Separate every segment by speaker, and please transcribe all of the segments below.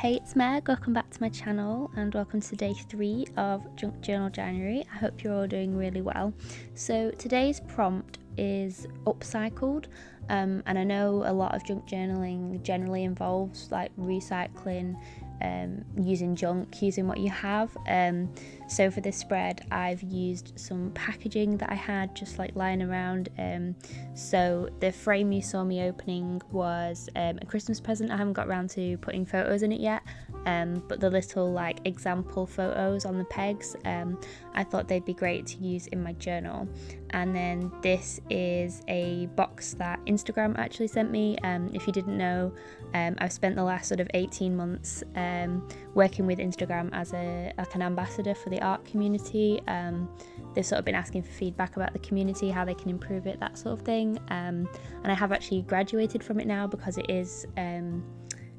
Speaker 1: Hey, it's Meg, welcome back to my channel and welcome to day 3 of Junk Journal January. I hope you're all doing really well. So today's prompt is upcycled, and I know a lot of junk journaling generally involves like recycling, using junk, using what you have. So for this spread I've used some packaging that I had just like lying around. So the frame you saw me opening was a Christmas present. I haven't got around to putting photos in it yet, but the little like example photos on the pegs, I thought they'd be great to use in my journal. And then this is a box that Instagram actually sent me. If you didn't know, I've spent the last sort of 18 months working with Instagram as an ambassador for the art community. They've sort of been asking for feedback about the community, how they can improve it, that sort of thing. And I have actually graduated from it now because it is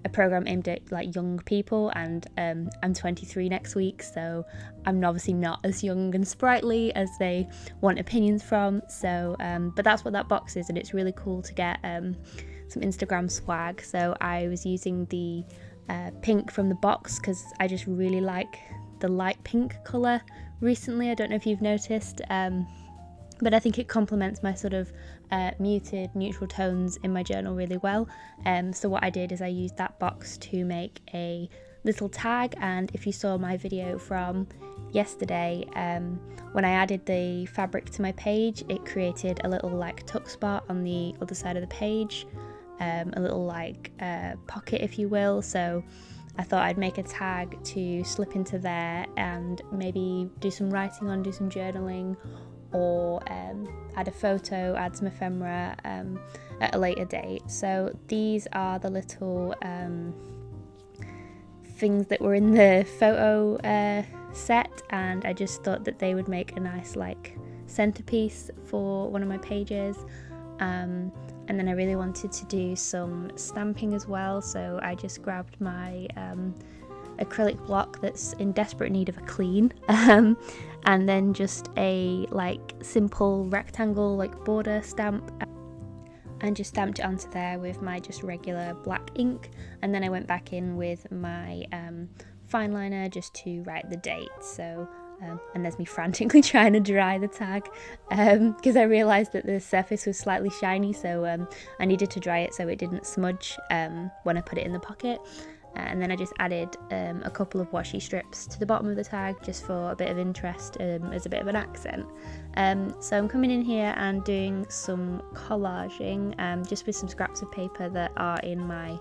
Speaker 1: a program aimed at like young people, and I'm 23 next week, so I'm obviously not as young and sprightly as they want opinions from. So but that's what that box is, and it's really cool to get some Instagram swag. So I was using the pink from the box because I just really like the light pink colour recently. I don't know if you've noticed, but I think it complements my sort of muted neutral tones in my journal really well. So what I did is I used that box to make a little tag, and if you saw my video from yesterday, when I added the fabric to my page, it created a little like tuck spot on the other side of the page, a little like pocket if you will. So I thought I'd make a tag to slip into there and maybe do some writing on, do some journaling, or add a photo, add some ephemera at a later date. So these are the little things that were in the photo set, and I just thought that they would make a nice like centerpiece for one of my pages. And then I really wanted to do some stamping as well, so I just grabbed my acrylic block that's in desperate need of a clean, and then just a like simple rectangle like border stamp, and just stamped it onto there with my just regular black ink. And then I went back in with my fine liner just to write the date. So and there's me frantically trying to dry the tag because I realised that the surface was slightly shiny, so I needed to dry it so it didn't smudge when I put it in the pocket. And then I just added a couple of washi strips to the bottom of the tag just for a bit of interest, as a bit of an accent. So I'm coming in here and doing some collaging just with some scraps of paper that are in my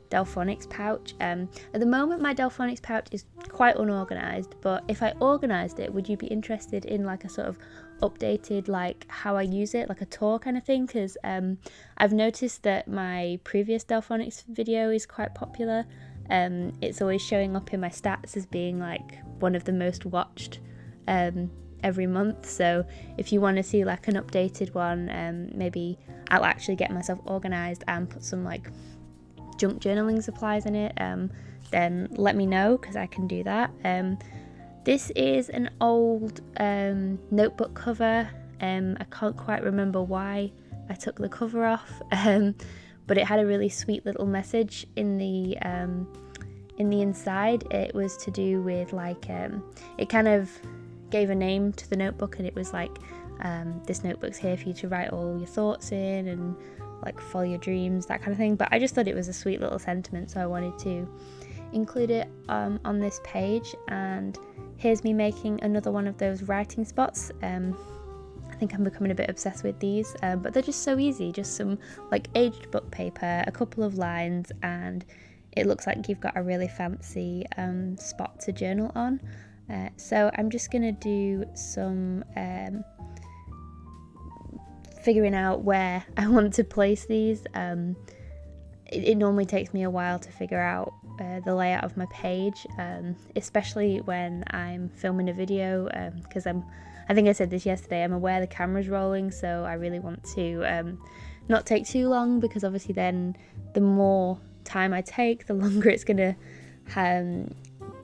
Speaker 1: Delphonics pouch. At the moment my Delphonics pouch is quite unorganised, but if I organised it, would you be interested in like a sort of updated like how I use it, like a tour kind of thing? Because I've noticed that my previous Delphonics video is quite popular. It's always showing up in my stats as being like one of the most watched every month. So if you want to see like an updated one, maybe I'll actually get myself organised and put some like junk journaling supplies in it, then let me know because I can do that. This is an old notebook cover. I can't quite remember why I took the cover off, but it had a really sweet little message in the inside. It was to do with like it kind of gave a name to the notebook, and it was like this notebook's here for you to write all your thoughts in and like follow your dreams, that kind of thing. But I just thought it was a sweet little sentiment, so I wanted to include it on this page. And here's me making another one of those writing spots. I think I'm becoming a bit obsessed with these, but they're just so easy, just some like aged book paper, a couple of lines, and it looks like you've got a really fancy spot to journal on. So I'm just gonna do some figuring out where I want to place these. It normally takes me a while to figure out the layout of my page, especially when I'm filming a video, because I think I said this yesterday, I'm aware the camera's rolling, so I really want to not take too long, because obviously then the more time I take, the longer it's gonna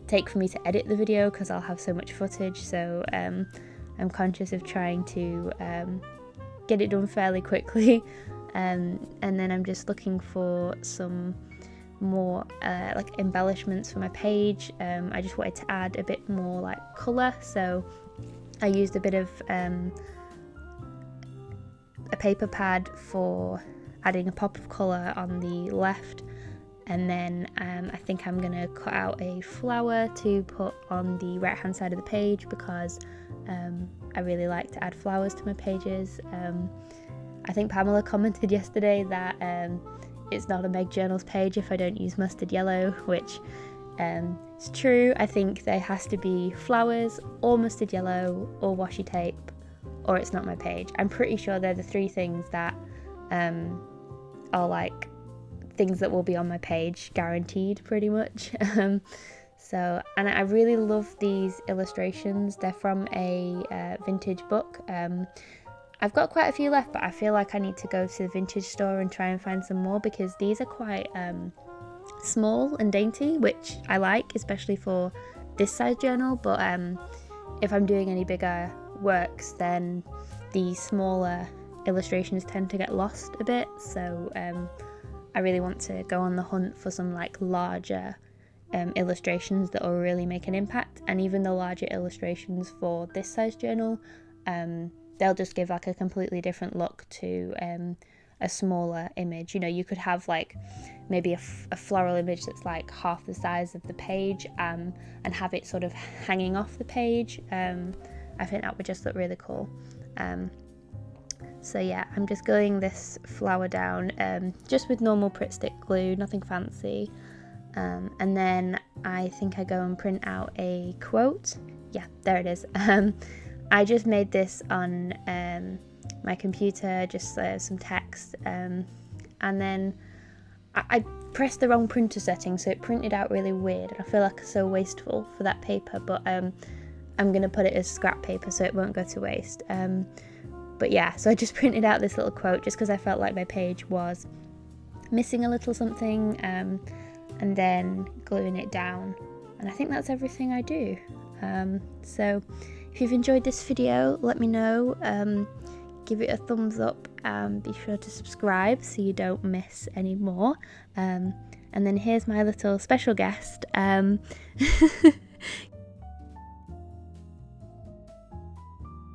Speaker 1: take for me to edit the video, because I'll have so much footage. So I'm conscious of trying to get it done fairly quickly, and then I'm just looking for some more like embellishments for my page. I just wanted to add a bit more like colour, so I used a bit of a paper pad for adding a pop of colour on the left, and then I think I'm going to cut out a flower to put on the right hand side of the page, because I really like to add flowers to my pages. I think Pamela commented yesterday that it's not a Meg Journals page if I don't use mustard yellow, which is true. I think there has to be flowers or mustard yellow or washi tape, or it's not my page. I'm pretty sure they're the three things that are like things that will be on my page, guaranteed, pretty much. So, and I really love these illustrations. They're from a vintage book. I've got quite a few left, but I feel like I need to go to the vintage store and try and find some more, because these are quite small and dainty, which I like, especially for this size journal. But if I'm doing any bigger works, then the smaller illustrations tend to get lost a bit. So I really want to go on the hunt for some like larger illustrations that will really make an impact. And even the larger illustrations for this size journal, they'll just give like a completely different look to a smaller image. You know, you could have like maybe a floral image that's like half the size of the page, and have it sort of hanging off the page. I think that would just look really cool. So yeah, I'm just gluing this flower down just with normal Pritt Stick glue, nothing fancy. And then I think I go and print out a quote. Yeah, there it is. I just made this on my computer, just some text, and then I pressed the wrong printer setting, so it printed out really weird, and I feel like so wasteful for that paper, but I'm going to put it as scrap paper so it won't go to waste. But yeah, so I just printed out this little quote just because I felt like my page was missing a little something, and then gluing it down, and I think that's everything I do. So if you've enjoyed this video, let me know, give it a thumbs up, and be sure to subscribe so you don't miss any more. And then here's my little special guest.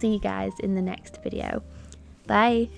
Speaker 1: See you guys in the next video. Bye.